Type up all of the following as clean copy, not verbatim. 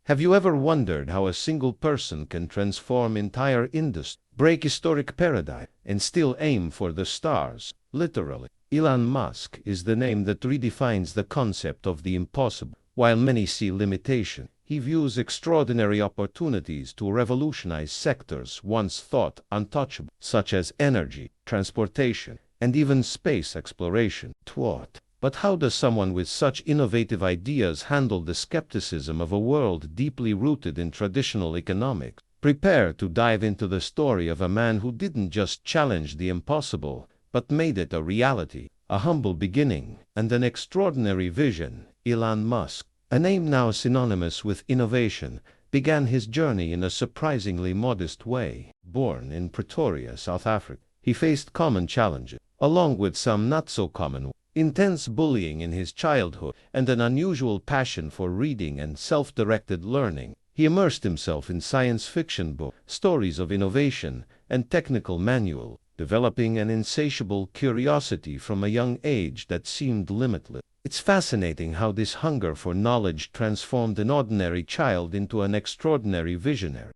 Have you ever wondered how a single person can transform entire industry, break historic paradigm, and still aim for the stars? Literally. Elon Musk is the name that redefines the concept of the impossible. While many see limitation, he views extraordinary opportunities to revolutionize sectors once thought untouchable, such as energy, transportation, and even space exploration. But how does someone with such innovative ideas handle the skepticism of a world deeply rooted in traditional economics? Prepare to dive into the story of a man who didn't just challenge the impossible, but made it a reality. A humble beginning and an extraordinary vision. Elon Musk, a name now synonymous with innovation, began his journey in a surprisingly modest way. Born in Pretoria, South Africa, he faced common challenges, along with some not-so-common ones. Intense bullying in his childhood and an unusual passion for reading and self-directed learning. He immersed himself in science fiction books, stories of innovation, and technical manuals, developing an insatiable curiosity from a young age that seemed limitless. It's fascinating how this hunger for knowledge transformed an ordinary child into an extraordinary visionary.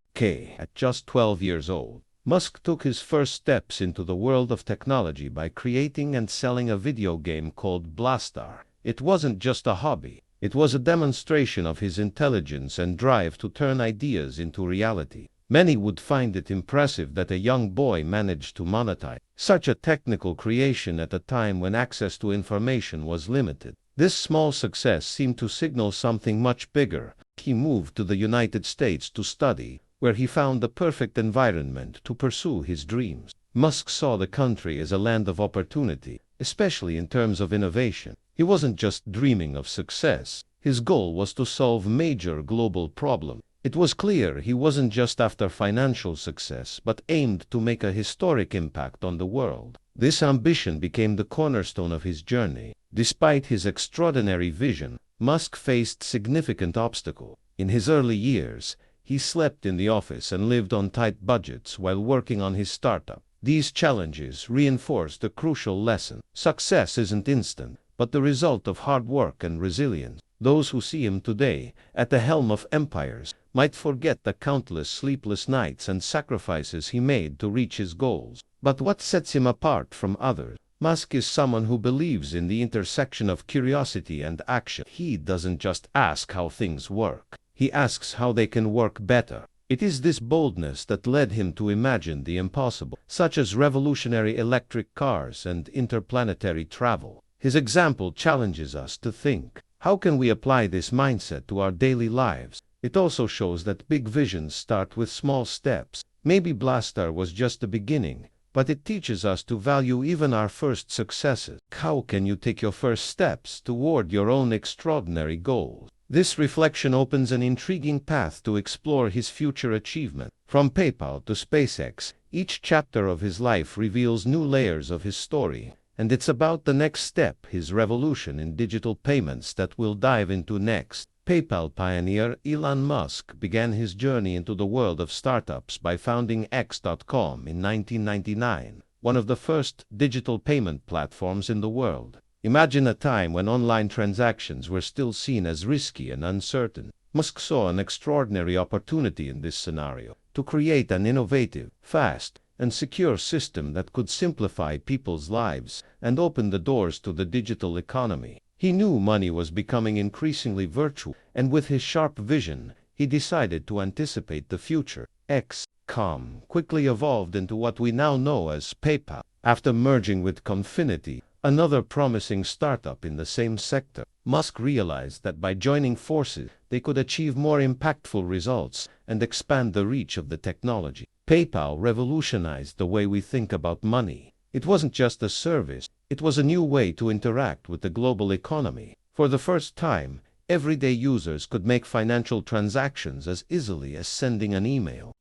At just 12 years old, Musk took his first steps into the world of technology by creating and selling a video game called Blastar. It wasn't just a hobby. It was a demonstration of his intelligence and drive to turn ideas into reality. Many would find it impressive that a young boy managed to monetize such a technical creation at a time when access to information was limited. This small success seemed to signal something much bigger. He moved to the United States to study, where he found the perfect environment to pursue his dreams. Musk saw the country as a land of opportunity, especially in terms of innovation. He wasn't just dreaming of success. His goal was to solve major global problems. It was clear he wasn't just after financial success, but aimed to make a historic impact on the world. This ambition became the cornerstone of his journey. Despite his extraordinary vision, Musk faced significant obstacles. In his early years, he slept in the office and lived on tight budgets while working on his startup. These challenges reinforced a crucial lesson. Success isn't instant, but the result of hard work and resilience. Those who see him today, at the helm of empires, might forget the countless sleepless nights and sacrifices he made to reach his goals. But what sets him apart from others? Musk is someone who believes in the intersection of curiosity and action. He doesn't just ask how things work. He asks how they can work better. It is this boldness that led him to imagine the impossible, such as revolutionary electric cars and interplanetary travel. His example challenges us to think, how can we apply this mindset to our daily lives? It also shows that big visions start with small steps. Maybe Blastar was just the beginning, but it teaches us to value even our first successes. How can you take your first steps toward your own extraordinary goals? This reflection opens an intriguing path to explore his future achievement. From PayPal to SpaceX, each chapter of his life reveals new layers of his story. And it's about the next step, his revolution in digital payments, that we'll dive into next. PayPal pioneer Elon Musk began his journey into the world of startups by founding X.com in 1999, one of the first digital payment platforms in the world. Imagine a time when online transactions were still seen as risky and uncertain. Musk saw an extraordinary opportunity in this scenario to create an innovative, fast, and secure system that could simplify people's lives and open the doors to the digital economy. He knew money was becoming increasingly virtual, and with his sharp vision, he decided to anticipate the future. X.com quickly evolved into what we now know as PayPal, after merging with Confinity, another promising startup in the same sector. Musk realized that by joining forces, they could achieve more impactful results and expand the reach of the technology. PayPal revolutionized the way we think about money. It wasn't just a service, it was a new way to interact with the global economy. For the first time, everyday users could make financial transactions as easily as sending an email.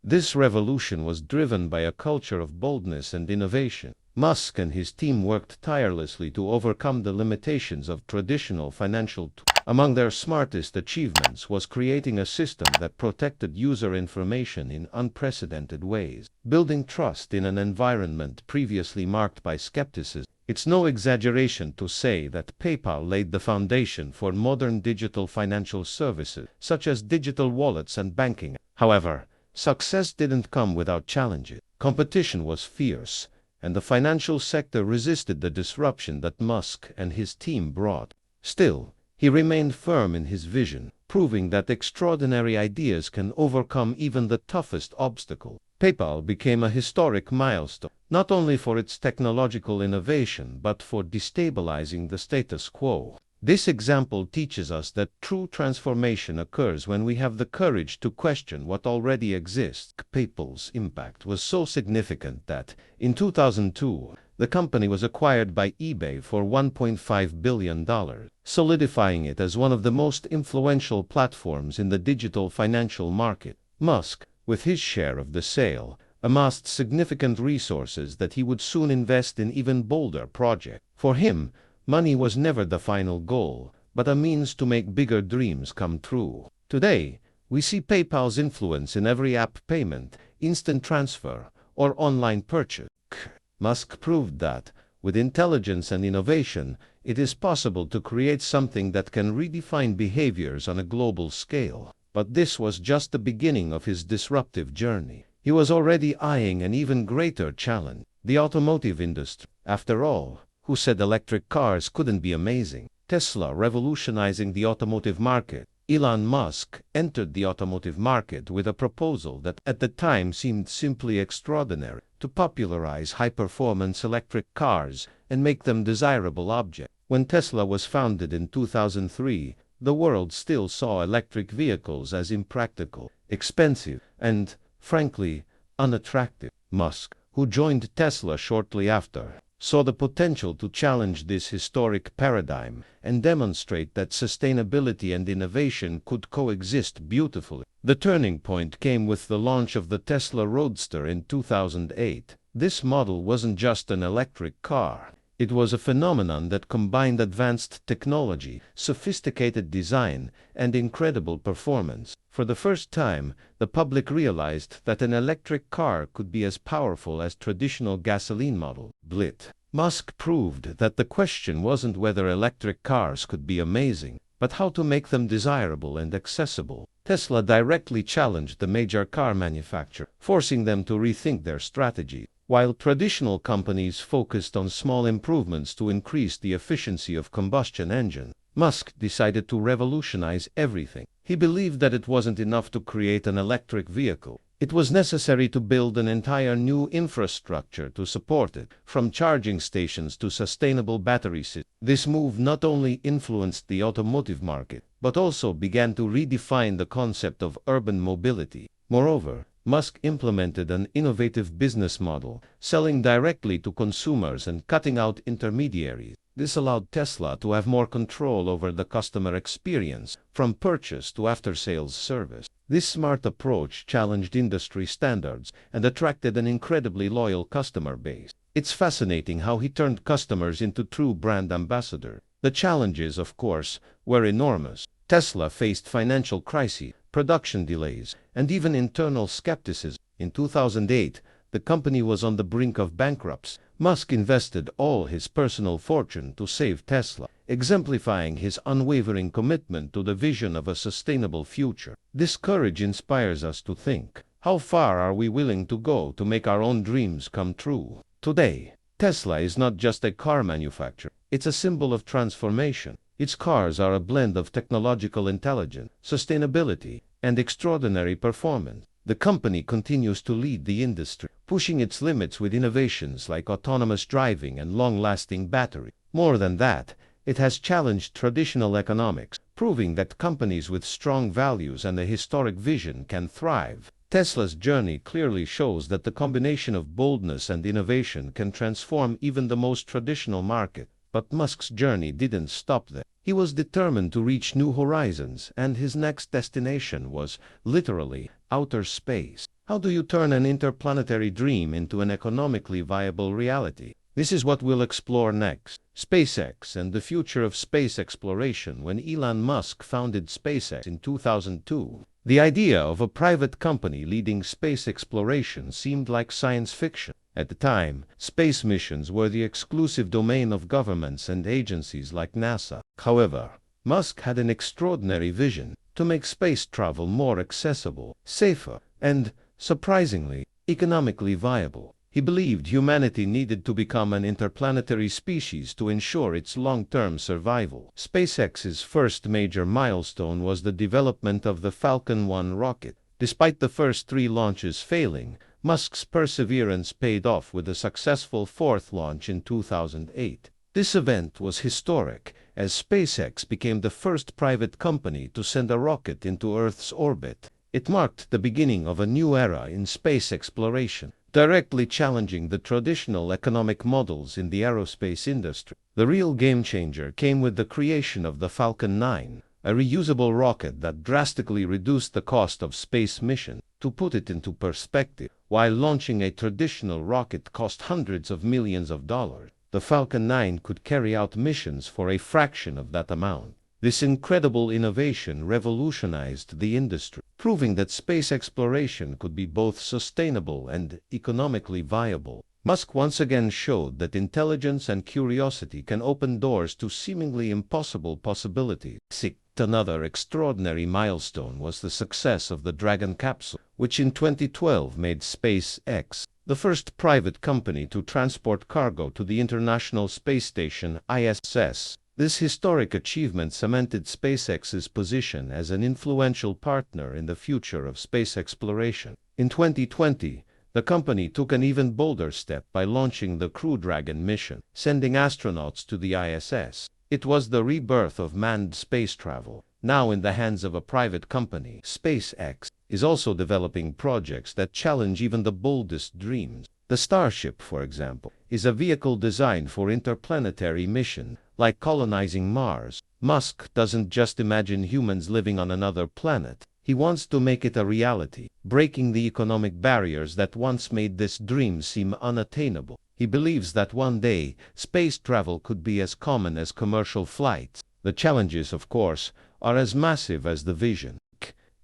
This revolution was driven by a culture of boldness and innovation. Musk and his team worked tirelessly to overcome the limitations of traditional financial tools. Among their smartest achievements was creating a system that protected user information in unprecedented ways, building trust in an environment previously marked by skepticism. It's no exaggeration to say that PayPal laid the foundation for modern digital financial services, such as digital wallets and banking. However, success didn't come without challenges. Competition was fierce, and the financial sector resisted the disruption that Musk and his team brought. Still, he remained firm in his vision, proving that extraordinary ideas can overcome even the toughest obstacle. PayPal became a historic milestone, not only for its technological innovation but for destabilizing the status quo. This example teaches us that true transformation occurs when we have the courage to question what already exists. PayPal's impact was so significant that, in 2002, the company was acquired by eBay for $1.5 billion, solidifying it as one of the most influential platforms in the digital financial market. Musk, with his share of the sale, amassed significant resources that he would soon invest in even bolder projects. For him, money was never the final goal, but a means to make bigger dreams come true. Today, we see PayPal's influence in every app payment, instant transfer, or online purchase. Musk proved that, with intelligence and innovation, it is possible to create something that can redefine behaviors on a global scale. But this was just the beginning of his disruptive journey. He was already eyeing an even greater challenge: the automotive industry. After all, who said electric cars couldn't be amazing? Tesla revolutionizing the automotive market. Elon Musk entered the automotive market with a proposal that at the time seemed simply extraordinary: to popularize high-performance electric cars and make them desirable objects. When Tesla was founded in 2003, the world still saw electric vehicles as impractical, expensive, and, frankly, unattractive. Musk, who joined Tesla shortly after, saw the potential to challenge this historic paradigm and demonstrate that sustainability and innovation could coexist beautifully. The turning point came with the launch of the Tesla Roadster in 2008. This model wasn't just an electric car. It was a phenomenon that combined advanced technology, sophisticated design, and incredible performance. For the first time, the public realized that an electric car could be as powerful as traditional gasoline models. Musk proved that the question wasn't whether electric cars could be amazing, but how to make them desirable and accessible. Tesla directly challenged the major car manufacturers, forcing them to rethink their strategy. While traditional companies focused on small improvements to increase the efficiency of combustion engines, Musk decided to revolutionize everything. He believed that it wasn't enough to create an electric vehicle. It was necessary to build an entire new infrastructure to support it, from charging stations to sustainable battery systems. This move not only influenced the automotive market, but also began to redefine the concept of urban mobility. Moreover, Musk implemented an innovative business model, selling directly to consumers and cutting out intermediaries. This allowed Tesla to have more control over the customer experience, from purchase to after-sales service. This smart approach challenged industry standards and attracted an incredibly loyal customer base. It's fascinating how he turned customers into true brand ambassadors. The challenges, of course, were enormous. Tesla faced financial crises, production delays, and even internal skepticism. In 2008, the company was on the brink of bankruptcy. Musk invested all his personal fortune to save Tesla, exemplifying his unwavering commitment to the vision of a sustainable future. This courage inspires us to think: how far are we willing to go to make our own dreams come true? Today, Tesla is not just a car manufacturer, it's a symbol of transformation. Its cars are a blend of technological intelligence, sustainability, and extraordinary performance. The company continues to lead the industry, pushing its limits with innovations like autonomous driving and long-lasting batteries. More than that, it has challenged traditional economics, proving that companies with strong values and a historic vision can thrive. Tesla's journey clearly shows that the combination of boldness and innovation can transform even the most traditional market. But Musk's journey didn't stop there. He was determined to reach new horizons, and his next destination was, literally, outer space. How do you turn an interplanetary dream into an economically viable reality? This is what we'll explore next. SpaceX and the future of space exploration. When Elon Musk founded SpaceX in 2002, The idea of a private company leading space exploration seemed like science fiction. At the time, space missions were the exclusive domain of governments and agencies like NASA. However, Musk had an extraordinary vision to make space travel more accessible, safer, and, surprisingly, economically viable. He believed humanity needed to become an interplanetary species to ensure its long-term survival. SpaceX's first major milestone was the development of the Falcon 1 rocket. Despite the first 3 launches failing, Musk's perseverance paid off with a successful 4th launch in 2008. This event was historic, as SpaceX became the first private company to send a rocket into Earth's orbit. It marked the beginning of a new era in space exploration, directly challenging the traditional economic models in the aerospace industry. The real game-changer came with the creation of the Falcon 9, a reusable rocket that drastically reduced the cost of space missions. To put it into perspective, while launching a traditional rocket cost hundreds of millions of dollars, the Falcon 9 could carry out missions for a fraction of that amount. This incredible innovation revolutionized the industry, proving that space exploration could be both sustainable and economically viable. Musk once again showed that intelligence and curiosity can open doors to seemingly impossible possibilities. Another extraordinary milestone was the success of the Dragon capsule, which in 2012 made SpaceX the first private company to transport cargo to the International Space Station (ISS). This historic achievement cemented SpaceX's position as an influential partner in the future of space exploration. In 2020, the company took an even bolder step by launching the Crew Dragon mission, sending astronauts to the ISS. It was the rebirth of manned space travel, now in the hands of a private company. SpaceX is also developing projects that challenge even the boldest dreams. The Starship, for example, is a vehicle designed for interplanetary mission, like colonizing Mars. Musk doesn't just imagine humans living on another planet. He wants to make it a reality, breaking the economic barriers that once made this dream seem unattainable. He believes that one day, space travel could be as common as commercial flights. The challenges, of course, are as massive as the vision.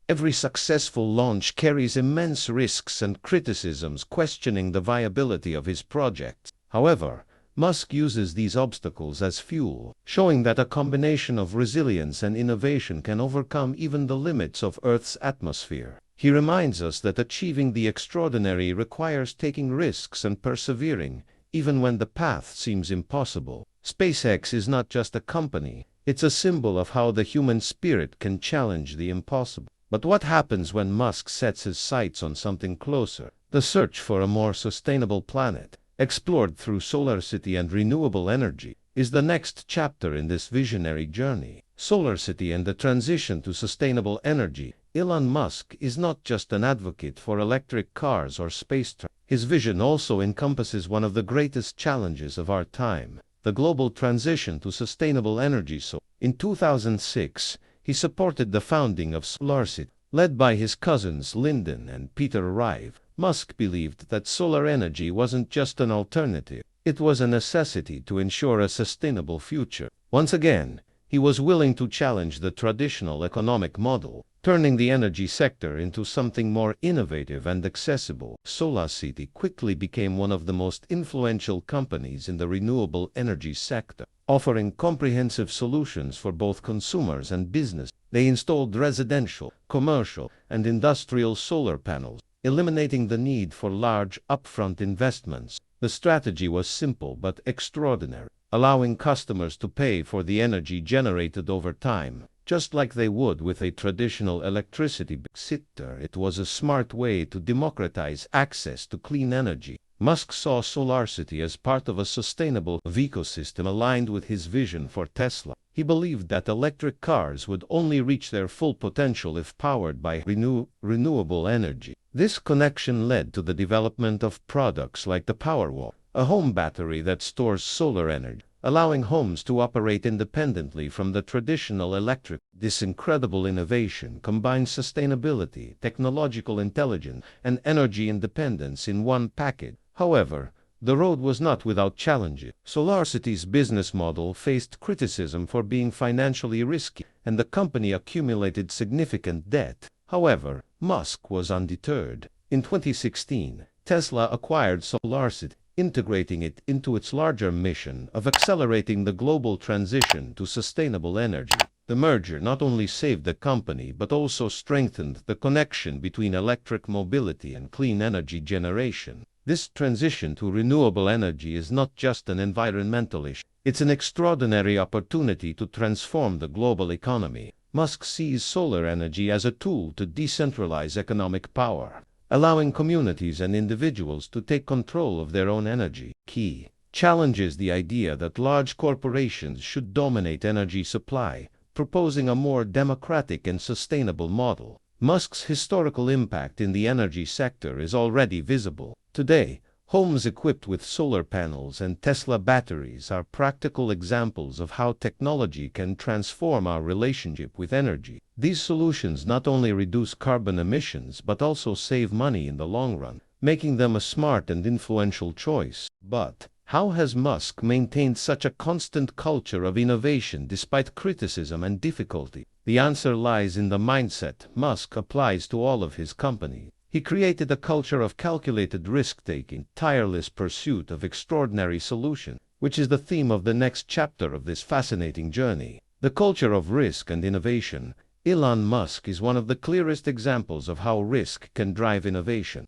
Every successful launch carries immense risks and criticisms questioning the viability of his projects. However, Musk uses these obstacles as fuel, showing that a combination of resilience and innovation can overcome even the limits of Earth's atmosphere. He reminds us that achieving the extraordinary requires taking risks and persevering, even when the path seems impossible. SpaceX is not just a company, it's a symbol of how the human spirit can challenge the impossible. But what happens when Musk sets his sights on something closer? The search for a more sustainable planet, explored through SolarCity and renewable energy, is the next chapter in this visionary journey. SolarCity and the transition to sustainable energy. Elon Musk is not just an advocate for electric cars or space travel. His vision also encompasses one of the greatest challenges of our time, the global transition to sustainable energy. In 2006, he supported the founding of SolarCity, led by his cousins Lyndon and Peter Rive. Musk believed that solar energy wasn't just an alternative, it was a necessity to ensure a sustainable future. Once again, he was willing to challenge the traditional economic model, turning the energy sector into something more innovative and accessible. SolarCity quickly became one of the most influential companies in the renewable energy sector, offering comprehensive solutions for both consumers and business. They installed residential, commercial, and industrial solar panels, eliminating the need for large upfront investments. The strategy was simple but extraordinary, allowing customers to pay for the energy generated over time, just like they would with a traditional electricity bill. It was a smart way to democratize access to clean energy. Musk saw SolarCity as part of a sustainable ecosystem aligned with his vision for Tesla. He believed that electric cars would only reach their full potential if powered by renewable energy. This connection led to the development of products like the Powerwall, a home battery that stores solar energy, allowing homes to operate independently from the traditional electric. This incredible innovation combines sustainability, technological intelligence, and energy independence in one package. However, the road was not without challenges. SolarCity's business model faced criticism for being financially risky, and the company accumulated significant debt. However, Musk was undeterred. In 2016, Tesla acquired SolarCity, integrating it into its larger mission of accelerating the global transition to sustainable energy. The merger not only saved the company but also strengthened the connection between electric mobility and clean energy generation. This transition to renewable energy is not just an environmental issue. It's an extraordinary opportunity to transform the global economy. Musk sees solar energy as a tool to decentralize economic power, allowing communities and individuals to take control of their own energy. He challenges the idea that large corporations should dominate energy supply, proposing a more democratic and sustainable model. Musk's historical impact in the energy sector is already visible. Today, homes equipped with solar panels and Tesla batteries are practical examples of how technology can transform our relationship with energy. These solutions not only reduce carbon emissions but also save money in the long run, making them a smart and influential choice. But how has Musk maintained such a constant culture of innovation despite criticism and difficulty? The answer lies in the mindset Musk applies to all of his companies. He created a culture of calculated risk-taking, tireless pursuit of extraordinary solutions, which is the theme of the next chapter of this fascinating journey. The culture of risk and innovation. Elon Musk is one of the clearest examples of how risk can drive innovation.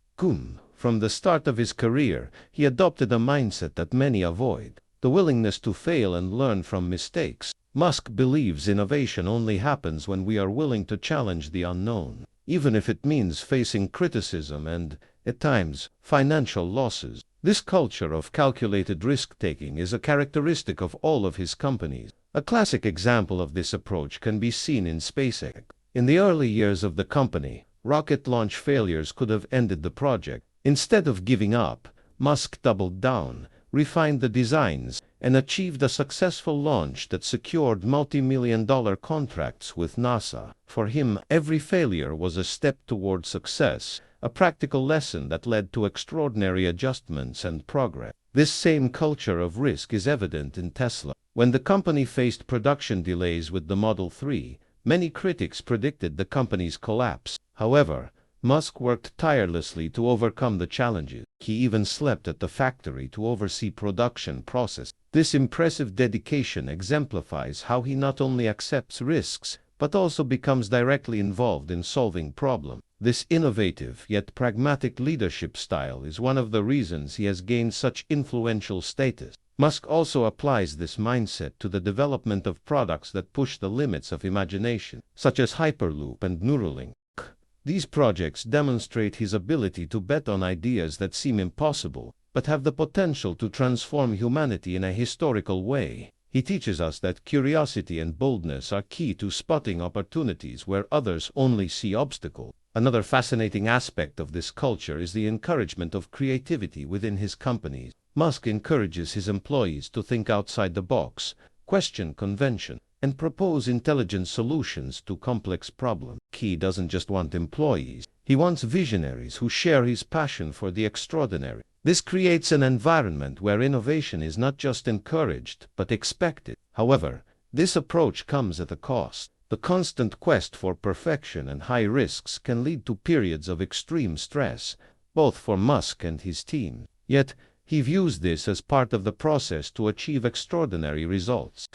From the start of his career, he adopted a mindset that many avoid: the willingness to fail and learn from mistakes. Musk believes innovation only happens when we are willing to challenge the unknown, even if it means facing criticism and, at times, financial losses. This culture of calculated risk-taking is a characteristic of all of his companies. A classic example of this approach can be seen in SpaceX. In the early years of the company, rocket launch failures could have ended the project. Instead of giving up, Musk doubled down, refined the designs, and achieved a successful launch that secured multi-million-dollar contracts with NASA. For him, every failure was a step toward success, a practical lesson that led to extraordinary adjustments and progress. This same culture of risk is evident in Tesla. When the company faced production delays with the Model 3, many critics predicted the company's collapse. However, Musk worked tirelessly to overcome the challenges. He even slept at the factory to oversee production process. This impressive dedication exemplifies how he not only accepts risks, but also becomes directly involved in solving problems. This innovative yet pragmatic leadership style is one of the reasons he has gained such influential status. Musk also applies this mindset to the development of products that push the limits of imagination, such as Hyperloop and Neuralink. These projects demonstrate his ability to bet on ideas that seem impossible, but have the potential to transform humanity in a historical way. He teaches us that curiosity and boldness are key to spotting opportunities where others only see obstacles. Another fascinating aspect of this culture is the encouragement of creativity within his companies. Musk encourages his employees to think outside the box, question convention, and propose intelligent solutions to complex problems. He doesn't just want employees, he wants visionaries who share his passion for the extraordinary. This creates an environment where innovation is not just encouraged, but expected. However, this approach comes at a cost. The constant quest for perfection and high risks can lead to periods of extreme stress, both for Musk and his team. Yet, he views this as part of the process to achieve extraordinary results.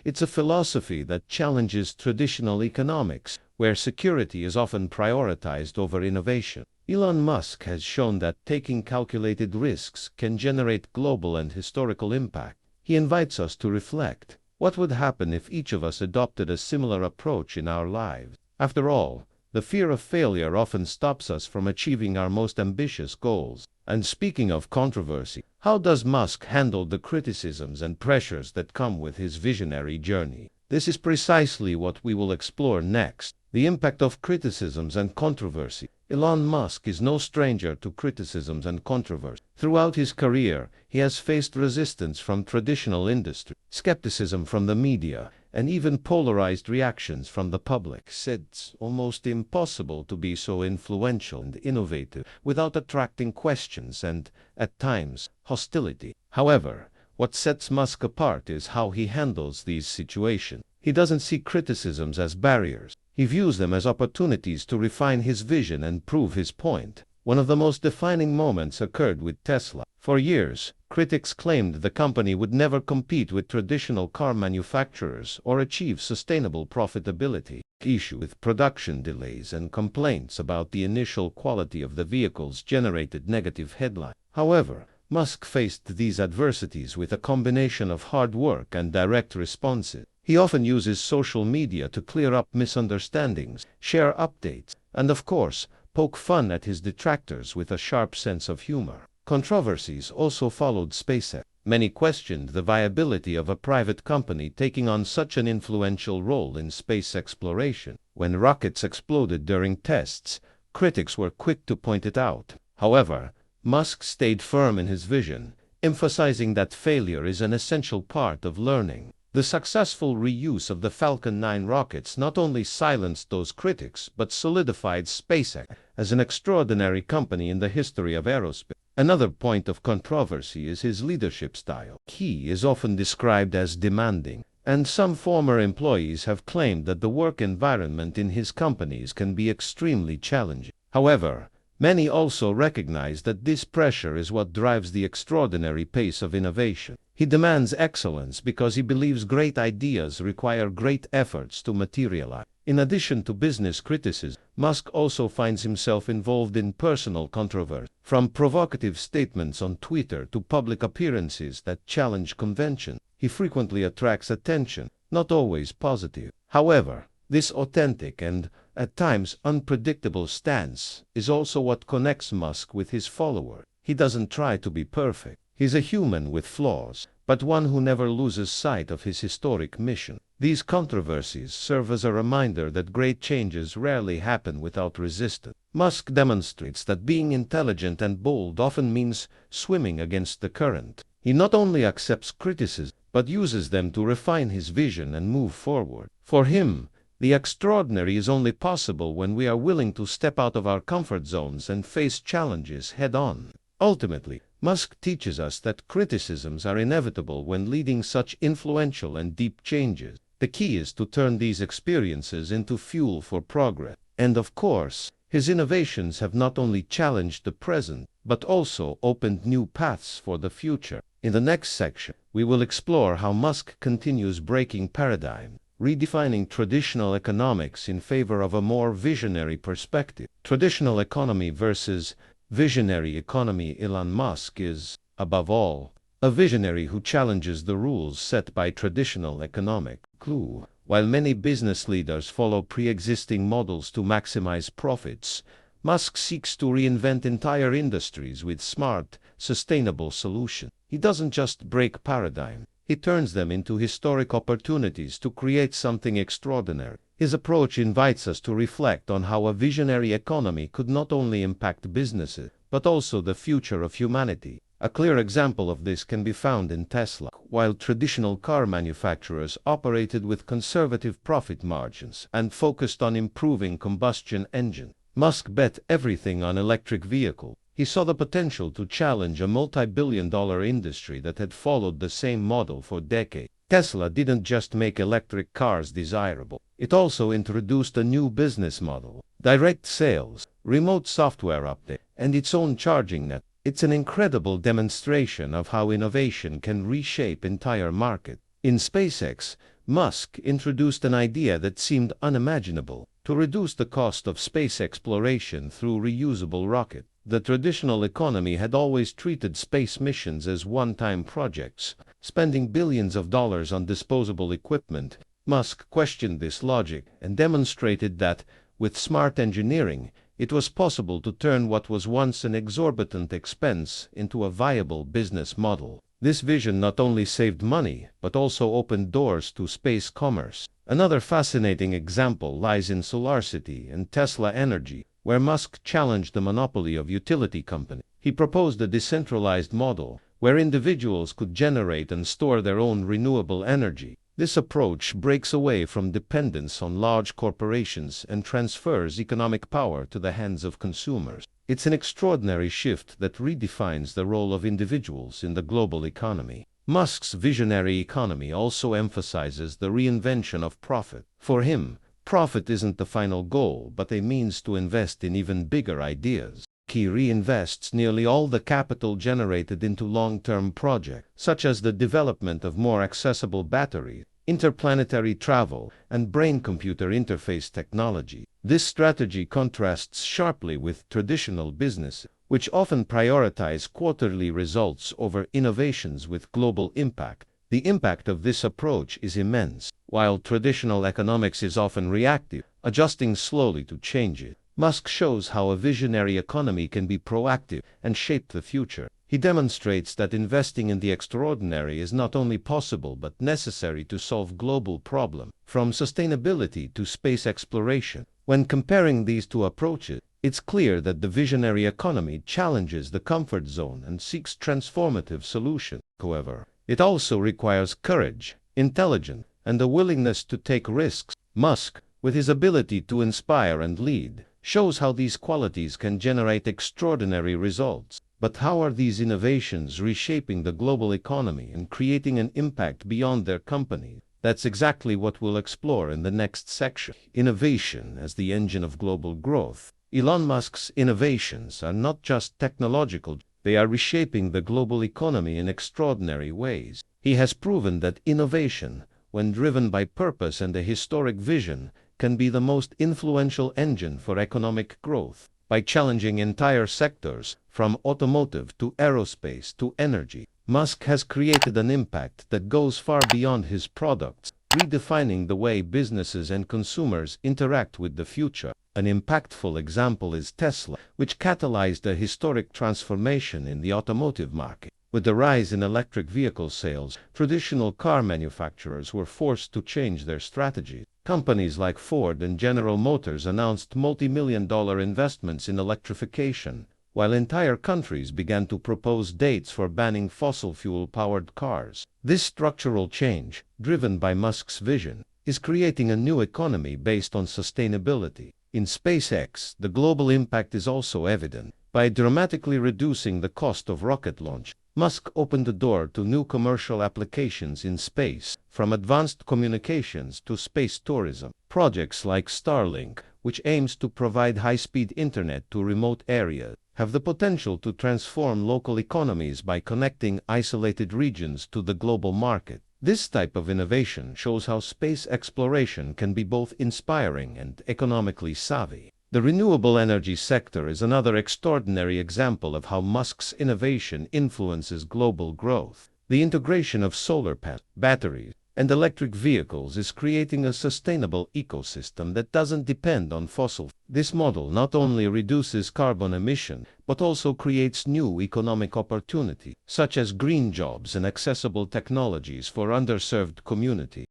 It's a philosophy that challenges traditional economics, where security is often prioritized over innovation. Elon Musk has shown that taking calculated risks can generate global and historical impact. He invites us to reflect. What would happen if each of us adopted a similar approach in our lives? After all, the fear of failure often stops us from achieving our most ambitious goals. And speaking of controversy, how does Musk handle the criticisms and pressures that come with his visionary journey? This is precisely what we will explore next. The impact of criticisms and controversy. Elon Musk is no stranger to criticisms and controversy. Throughout his career, he has faced resistance from traditional industry, skepticism from the media, and even polarized reactions from the public. It's almost impossible to be so influential and innovative without attracting questions and, at times, hostility. However, what sets Musk apart is how he handles these situations. He doesn't see criticisms as barriers. He views them as opportunities to refine his vision and prove his point. One of the most defining moments occurred with Tesla. For years, critics claimed the company would never compete with traditional car manufacturers or achieve sustainable profitability. Issue with production delays and complaints about the initial quality of the vehicles generated negative headlines. However, Musk faced these adversities with a combination of hard work and direct responses. He often uses social media to clear up misunderstandings, share updates, and of course, poke fun at his detractors with a sharp sense of humor. Controversies also followed SpaceX. Many questioned the viability of a private company taking on such an influential role in space exploration. When rockets exploded during tests, critics were quick to point it out. However, Musk stayed firm in his vision, emphasizing that failure is an essential part of learning. The successful reuse of the Falcon 9 rockets not only silenced those critics but solidified SpaceX as an extraordinary company in the history of aerospace. Another point of controversy is his leadership style. He is often described as demanding, and some former employees have claimed that the work environment in his companies can be extremely challenging. However, many also recognize that this pressure is what drives the extraordinary pace of innovation. He demands excellence because he believes great ideas require great efforts to materialize. In addition to business criticism, Musk also finds himself involved in personal controversy. From provocative statements on Twitter to public appearances that challenge convention, he frequently attracts attention, not always positive. However, this authentic and, at times, unpredictable stance is also what connects Musk with his followers. He doesn't try to be perfect. He's a human with flaws, but one who never loses sight of his historic mission. These controversies serve as a reminder that great changes rarely happen without resistance. Musk demonstrates that being intelligent and bold often means swimming against the current. He not only accepts criticism, but uses them to refine his vision and move forward. For him, the extraordinary is only possible when we are willing to step out of our comfort zones and face challenges head-on. Ultimately, Musk teaches us that criticisms are inevitable when leading such influential and deep changes. The key is to turn these experiences into fuel for progress. And of course, his innovations have not only challenged the present, but also opened new paths for the future. In the next section, we will explore how Musk continues breaking paradigms, redefining traditional economics in favor of a more visionary perspective. Traditional economy versus visionary economy. Elon Musk is, above all, a visionary who challenges the rules set by traditional economic clue. While many business leaders follow pre-existing models to maximize profits, Musk seeks to reinvent entire industries with smart, sustainable solutions. He doesn't just break paradigms, he turns them into historic opportunities to create something extraordinary. His approach invites us to reflect on how a visionary economy could not only impact businesses, but also the future of humanity. A clear example of this can be found in Tesla. While traditional car manufacturers operated with conservative profit margins and focused on improving combustion engine, Musk bet everything on electric vehicles. He saw the potential to challenge a multi-billion-dollar industry that had followed the same model for decades. Tesla didn't just make electric cars desirable. It also introduced a new business model: direct sales, remote software update, and its own charging net. It's an incredible demonstration of how innovation can reshape entire markets. In SpaceX, Musk introduced an idea that seemed unimaginable: to reduce the cost of space exploration through reusable rockets. The traditional economy had always treated space missions as one-time projects, spending billions of dollars on disposable equipment. Musk questioned this logic and demonstrated that, with smart engineering, it was possible to turn what was once an exorbitant expense into a viable business model. This vision not only saved money, but also opened doors to space commerce. Another fascinating example lies in SolarCity and Tesla Energy, where Musk challenged the monopoly of utility companies. He proposed a decentralized model, where individuals could generate and store their own renewable energy. This approach breaks away from dependence on large corporations and transfers economic power to the hands of consumers. It's an extraordinary shift that redefines the role of individuals in the global economy. Musk's visionary economy also emphasizes the reinvention of profit. For him, Profit isn't the final goal, but a means to invest in even bigger ideas. He reinvests nearly all the capital generated into long-term projects, such as the development of more accessible batteries, interplanetary travel, and brain-computer interface technology. This strategy contrasts sharply with traditional businesses, which often prioritize quarterly results over innovations with global impact. The impact of this approach is immense. While traditional economics is often reactive, adjusting slowly to changes, Musk shows how a visionary economy can be proactive and shape the future. He demonstrates that investing in the extraordinary is not only possible but necessary to solve global problems, from sustainability to space exploration. When comparing these two approaches, it's clear that the visionary economy challenges the comfort zone and seeks transformative solutions. However, it also requires courage, intelligence, and a willingness to take risks. Musk, with his ability to inspire and lead, shows how these qualities can generate extraordinary results. But how are these innovations reshaping the global economy and creating an impact beyond their company? That's exactly what we'll explore in the next section. Innovation as the engine of global growth. Elon Musk's innovations are not just technological, they are reshaping the global economy in extraordinary ways. He has proven that innovation, when driven by purpose and a historic vision, can be the most influential engine for economic growth. By challenging entire sectors, from automotive to aerospace to energy, Musk has created an impact that goes far beyond his products, redefining the way businesses and consumers interact with the future. An impactful example is Tesla, which catalyzed a historic transformation in the automotive market. With the rise in electric vehicle sales, traditional car manufacturers were forced to change their strategies. Companies like Ford and General Motors announced multi-million-dollar investments in electrification, while entire countries began to propose dates for banning fossil fuel-powered cars. This structural change, driven by Musk's vision, is creating a new economy based on sustainability. In SpaceX, the global impact is also evident. By dramatically reducing the cost of rocket launch, Musk opened the door to new commercial applications in space, from advanced communications to space tourism. Projects like Starlink, which aims to provide high-speed internet to remote areas, have the potential to transform local economies by connecting isolated regions to the global market. This type of innovation shows how space exploration can be both inspiring and economically savvy. The renewable energy sector is another extraordinary example of how Musk's innovation influences global growth. The integration of solar panels, batteries, and electric vehicles is creating a sustainable ecosystem that doesn't depend on fossil fuels. This model not only reduces carbon emission, but also creates new economic opportunities, such as green jobs and accessible technologies for underserved communities.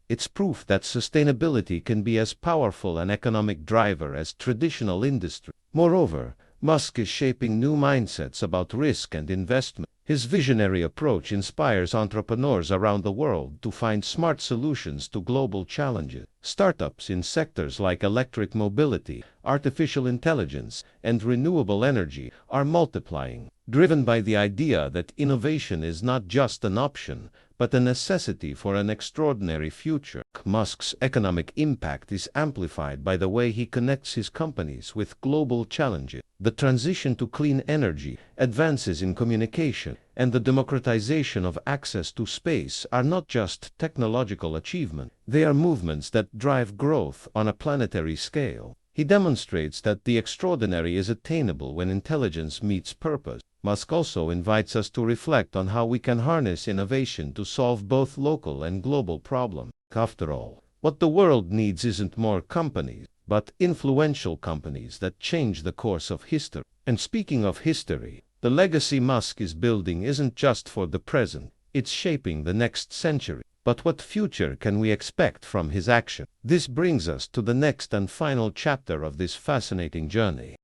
It's proof that sustainability can be as powerful an economic driver as traditional industry. Moreover, Musk is shaping new mindsets about risk and investment. His visionary approach inspires entrepreneurs around the world to find smart solutions to global challenges. Startups in sectors like electric mobility, artificial intelligence, and renewable energy are multiplying, driven by the idea that innovation is not just an option, but a necessity for an extraordinary future. Musk's economic impact is amplified by the way he connects his companies with global challenges. The transition to clean energy, advances in communication, and the democratization of access to space are not just technological achievements, they are movements that drive growth on a planetary scale. He demonstrates that the extraordinary is attainable when intelligence meets purpose. Musk also invites us to reflect on how we can harness innovation to solve both local and global problems. After all, what the world needs isn't more companies, but influential companies that change the course of history. And speaking of history, the legacy Musk is building isn't just for the present, it's shaping the next century. But what future can we expect from his action? This brings us to the next and final chapter of this fascinating journey.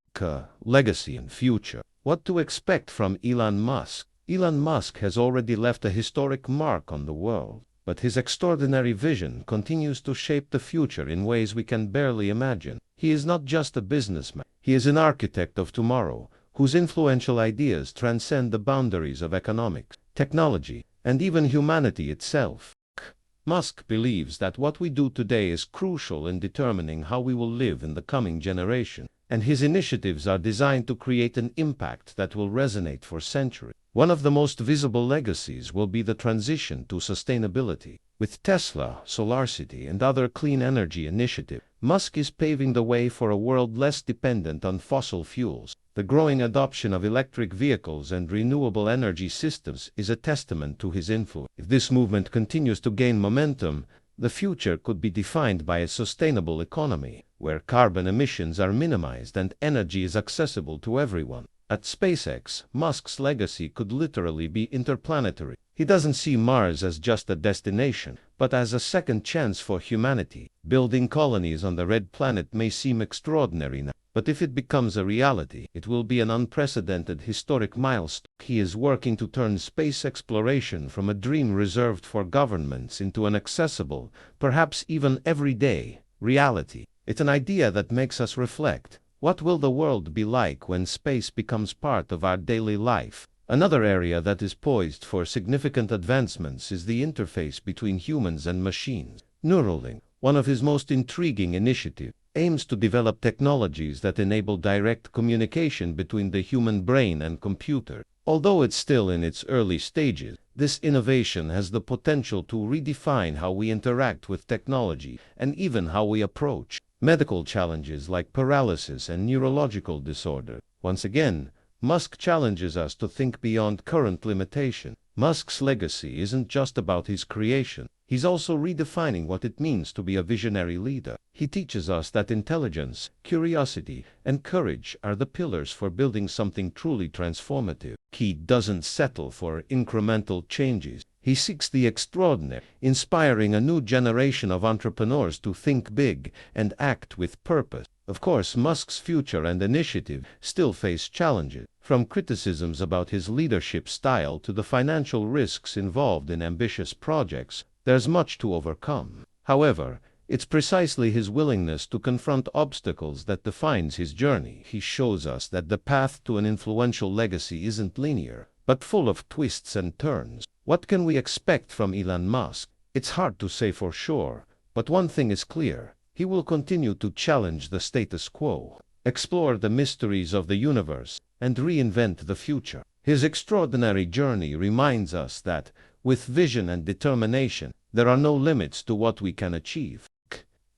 Legacy and future. What to expect from Elon Musk? Elon Musk has already left a historic mark on the world, but his extraordinary vision continues to shape the future in ways we can barely imagine. He is not just a businessman, he is an architect of tomorrow, whose influential ideas transcend the boundaries of economics, technology, and even humanity itself. Musk believes that what we do today is crucial in determining how we will live in the coming generation, and his initiatives are designed to create an impact that will resonate for centuries. One of the most visible legacies will be the transition to sustainability. With Tesla, SolarCity, and other clean energy initiatives, Musk is paving the way for a world less dependent on fossil fuels. The growing adoption of electric vehicles and renewable energy systems is a testament to his influence. If this movement continues to gain momentum, the future could be defined by a sustainable economy, where carbon emissions are minimized and energy is accessible to everyone. At SpaceX, Musk's legacy could literally be interplanetary. He doesn't see Mars as just a destination, but as a second chance for humanity. Building colonies on the red planet may seem extraordinary now, but if it becomes a reality, it will be an unprecedented historic milestone. He is working to turn space exploration from a dream reserved for governments into an accessible, perhaps even everyday, reality. It's an idea that makes us reflect. What will the world be like when space becomes part of our daily life? Another area that is poised for significant advancements is the interface between humans and machines. Neuralink, one of his most intriguing initiatives, aims to develop technologies that enable direct communication between the human brain and computer. Although it's still in its early stages, this innovation has the potential to redefine how we interact with technology and even how we approach medical challenges like paralysis and neurological disorder. Once again, Musk challenges us to think beyond current limitation. Musk's legacy isn't just about his creation. He's also redefining what it means to be a visionary leader. He teaches us that intelligence, curiosity, and courage are the pillars for building something truly transformative. He doesn't settle for incremental changes. He seeks the extraordinary, inspiring a new generation of entrepreneurs to think big and act with purpose. Of course, Musk's future and initiative still face challenges, from criticisms about his leadership style to the financial risks involved in ambitious projects. There's much to overcome. However, it's precisely his willingness to confront obstacles that defines his journey. He shows us that the path to an influential legacy isn't linear, but full of twists and turns. What can we expect from Elon Musk? It's hard to say for sure, but one thing is clear. He will continue to challenge the status quo, explore the mysteries of the universe, and reinvent the future. His extraordinary journey reminds us that, with vision and determination, there are no limits to what we can achieve.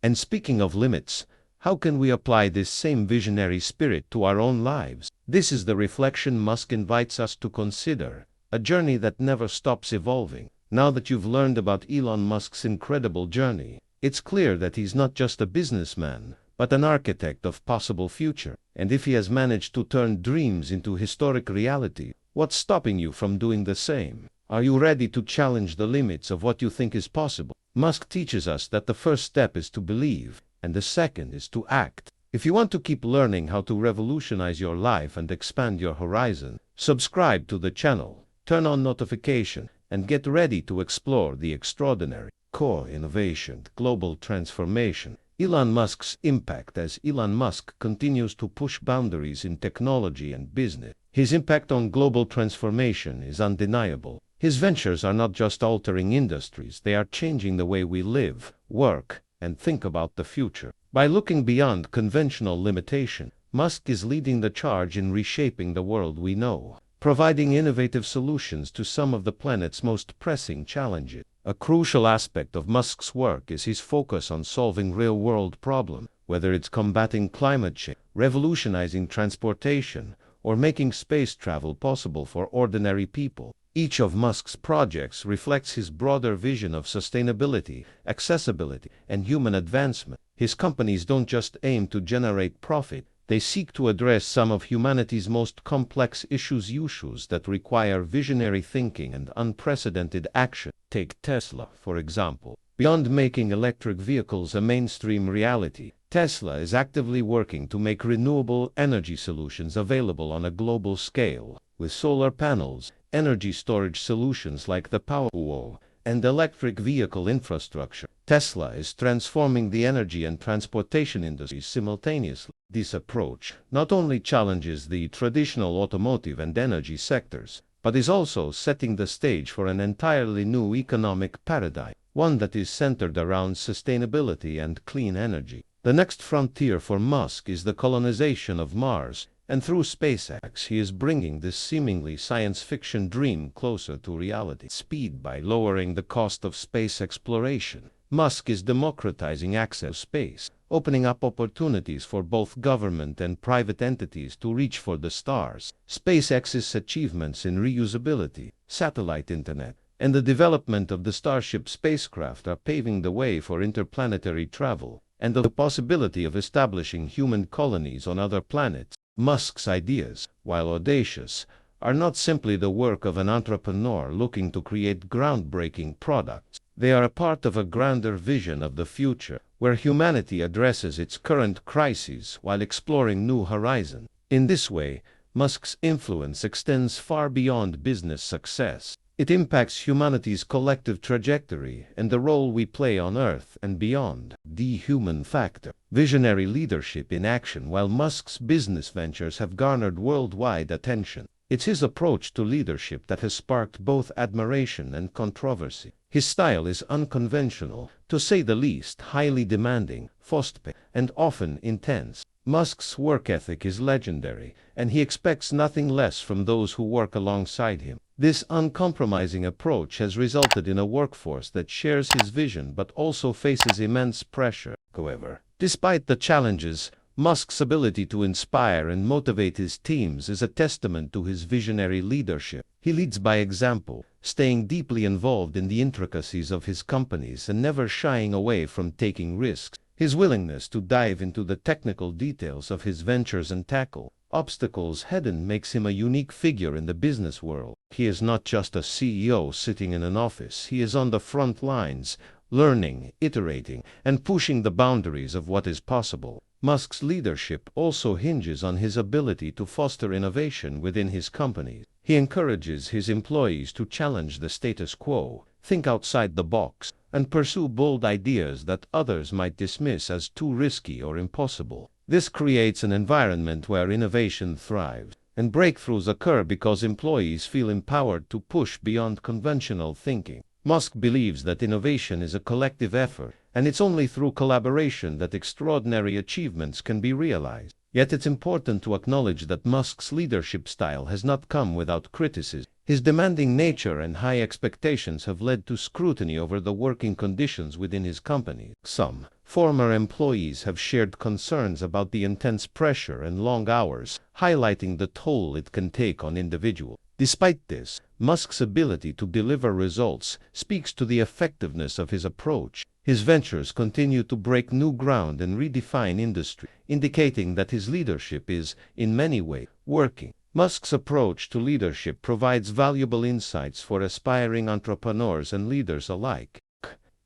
And speaking of limits, how can we apply this same visionary spirit to our own lives? This is the reflection Musk invites us to consider, a journey that never stops evolving. Now that you've learned about Elon Musk's incredible journey, it's clear that he's not just a businessman, but an architect of possible future. And if he has managed to turn dreams into historic reality, what's stopping you from doing the same? Are you ready to challenge the limits of what you think is possible? Musk teaches us that the first step is to believe, and the second is to act. If you want to keep learning how to revolutionize your life and expand your horizon, subscribe to the channel, turn on notifications, and get ready to explore the extraordinary. Core innovation, global transformation. Elon Musk's impact. As Elon Musk continues to push boundaries in technology and business, his impact on global transformation is undeniable. His ventures are not just altering industries, they are changing the way we live, work, and think about the future. By looking beyond conventional limitation, Musk is leading the charge in reshaping the world we know, providing innovative solutions to some of the planet's most pressing challenges. A crucial aspect of Musk's work is his focus on solving real-world problems, whether it's combating climate change, revolutionizing transportation, or making space travel possible for ordinary people. Each of Musk's projects reflects his broader vision of sustainability, accessibility, and human advancement. His companies don't just aim to generate profit, they seek to address some of humanity's most complex issues that require visionary thinking and unprecedented action. Take Tesla, for example. Beyond making electric vehicles a mainstream reality, Tesla is actively working to make renewable energy solutions available on a global scale. With solar panels, energy storage solutions like the Powerwall, and electric vehicle infrastructure, Tesla is transforming the energy and transportation industries simultaneously. This approach not only challenges the traditional automotive and energy sectors, but is also setting the stage for an entirely new economic paradigm, one that is centered around sustainability and clean energy. The next frontier for Musk is the colonization of Mars, and through SpaceX he is bringing this seemingly science fiction dream closer to reality. Speed by lowering the cost of space exploration. Musk is democratizing access to space, opening up opportunities for both government and private entities to reach for the stars. SpaceX's achievements in reusability, satellite internet, and the development of the Starship spacecraft are paving the way for interplanetary travel and the possibility of establishing human colonies on other planets. Musk's ideas, while audacious, are not simply the work of an entrepreneur looking to create groundbreaking products. They are a part of a grander vision of the future, where humanity addresses its current crises while exploring new horizons. In this way, Musk's influence extends far beyond business success. It impacts humanity's collective trajectory and the role we play on Earth and beyond. The human factor. Visionary leadership in action. While Musk's business ventures have garnered worldwide attention, it's his approach to leadership that has sparked both admiration and controversy. His style is unconventional, to say the least, highly demanding, fast-paced, and often intense. Musk's work ethic is legendary, and he expects nothing less from those who work alongside him. This uncompromising approach has resulted in a workforce that shares his vision but also faces immense pressure. However, despite the challenges, Musk's ability to inspire and motivate his teams is a testament to his visionary leadership. He leads by example, staying deeply involved in the intricacies of his companies and never shying away from taking risks. His willingness to dive into the technical details of his ventures and tackle obstacles head-on makes him a unique figure in the business world. He is not just a CEO sitting in an office. He is on the front lines, learning, iterating, and pushing the boundaries of what is possible. Musk's leadership also hinges on his ability to foster innovation within his companies. He encourages his employees to challenge the status quo, think outside the box, and pursue bold ideas that others might dismiss as too risky or impossible. This creates an environment where innovation thrives, and breakthroughs occur because employees feel empowered to push beyond conventional thinking. Musk believes that innovation is a collective effort, and it's only through collaboration that extraordinary achievements can be realized. Yet it's important to acknowledge that Musk's leadership style has not come without criticism. His demanding nature and high expectations have led to scrutiny over the working conditions within his company. Some former employees have shared concerns about the intense pressure and long hours, highlighting the toll it can take on individuals. Despite this, Musk's ability to deliver results speaks to the effectiveness of his approach. His ventures continue to break new ground and redefine industry, indicating that his leadership is, in many ways, working. Musk's approach to leadership provides valuable insights for aspiring entrepreneurs and leaders alike.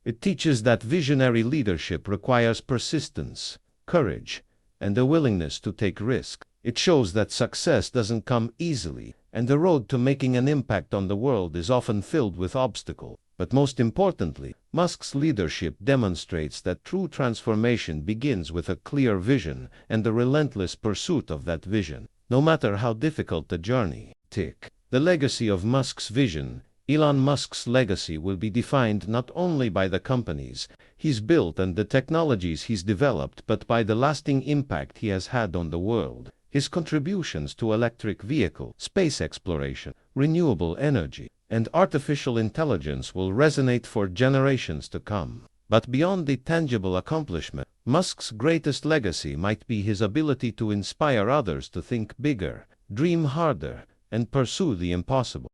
It teaches that visionary leadership requires persistence, courage, and a willingness to take risks. It shows that success doesn't come easily, and the road to making an impact on the world is often filled with obstacles. But most importantly, Musk's leadership demonstrates that true transformation begins with a clear vision and the relentless pursuit of that vision, no matter how difficult the journey. The legacy of Musk's vision. Elon Musk's legacy will be defined not only by the companies he's built and the technologies he's developed, but by the lasting impact he has had on the world. His contributions to electric vehicles, space exploration, renewable energy, and artificial intelligence will resonate for generations to come. But beyond the tangible accomplishment, Musk's greatest legacy might be his ability to inspire others to think bigger, dream harder, and pursue the impossible.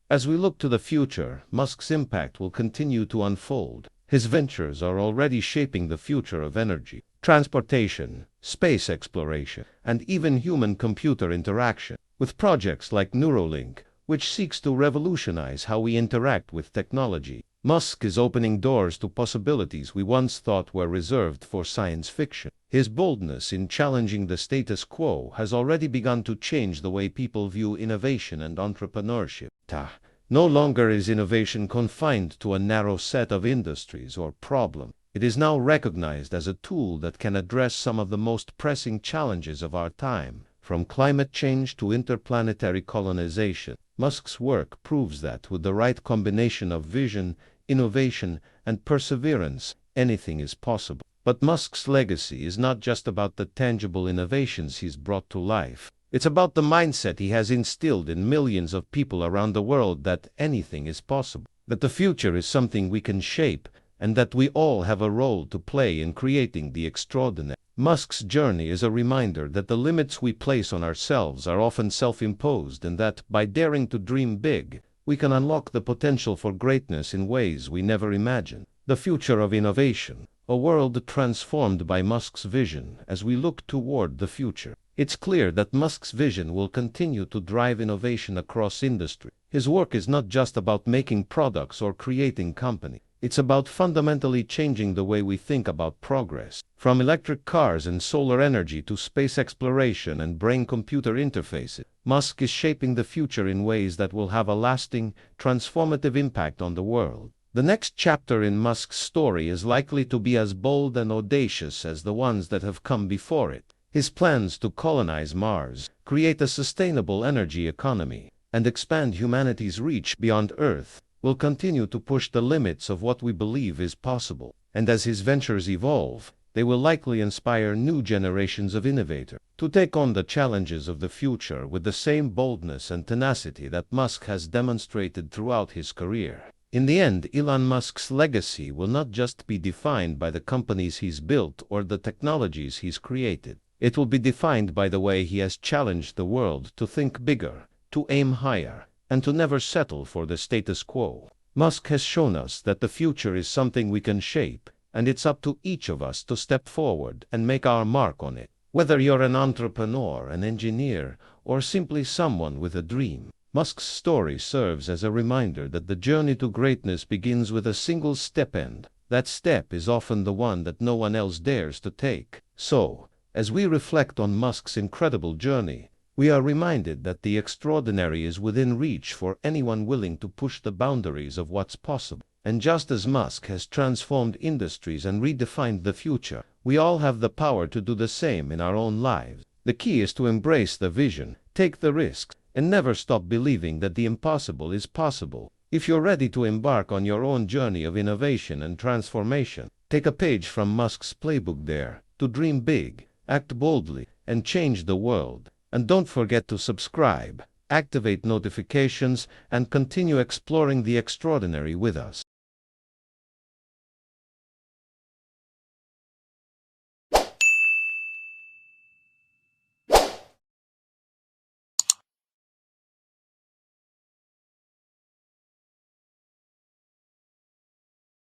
As we look to the future, Musk's impact will continue to unfold. His ventures are already shaping the future of energy, transportation, space exploration, and even human-computer interaction, with projects like Neuralink, which seeks to revolutionize how we interact with technology. Musk is opening doors to possibilities we once thought were reserved for science fiction. His boldness in challenging the status quo has already begun to change the way people view innovation and entrepreneurship. No longer is innovation confined to a narrow set of industries or problems. It is now recognized as a tool that can address some of the most pressing challenges of our time, From climate change to interplanetary colonization, Musk's work proves that with the right combination of vision, innovation, and perseverance, anything is possible. But Musk's legacy is not just about the tangible innovations he's brought to life. It's about the mindset he has instilled in millions of people around the world that anything is possible, that the future is something we can shape, and that we all have a role to play in creating the extraordinary. Musk's journey is a reminder that the limits we place on ourselves are often self-imposed, and that, by daring to dream big, we can unlock the potential for greatness in ways we never imagined. The future of innovation, a world transformed by Musk's vision. As we look toward the future, it's clear that Musk's vision will continue to drive innovation across industry. His work is not just about making products or creating companies. It's about fundamentally changing the way we think about progress. From electric cars and solar energy to space exploration and brain-computer interfaces, Musk is shaping the future in ways that will have a lasting, transformative impact on the world. The next chapter in Musk's story is likely to be as bold and audacious as the ones that have come before it. His plans to colonize Mars, create a sustainable energy economy, and expand humanity's reach beyond Earth will continue to push the limits of what we believe is possible. And as his ventures evolve, they will likely inspire new generations of innovators to take on the challenges of the future with the same boldness and tenacity that Musk has demonstrated throughout his career. In the end, Elon Musk's legacy will not just be defined by the companies he's built or the technologies he's created. It will be defined by the way he has challenged the world to think bigger, to aim higher, and to never settle for the status quo. Musk has shown us that the future is something we can shape, and it's up to each of us to step forward and make our mark on it. Whether you're an entrepreneur, an engineer, or simply someone with a dream, Musk's story serves as a reminder that the journey to greatness begins with a single step, and that step is often the one that no one else dares to take. So, as we reflect on Musk's incredible journey, we are reminded that the extraordinary is within reach for anyone willing to push the boundaries of what's possible. And just as Musk has transformed industries and redefined the future, we all have the power to do the same in our own lives. The key is to embrace the vision, take the risks, and never stop believing that the impossible is possible. If you're ready to embark on your own journey of innovation and transformation, take a page from Musk's playbook. Dare to dream big, act boldly, and change the world. And don't forget to subscribe, activate notifications, and continue exploring the extraordinary with us.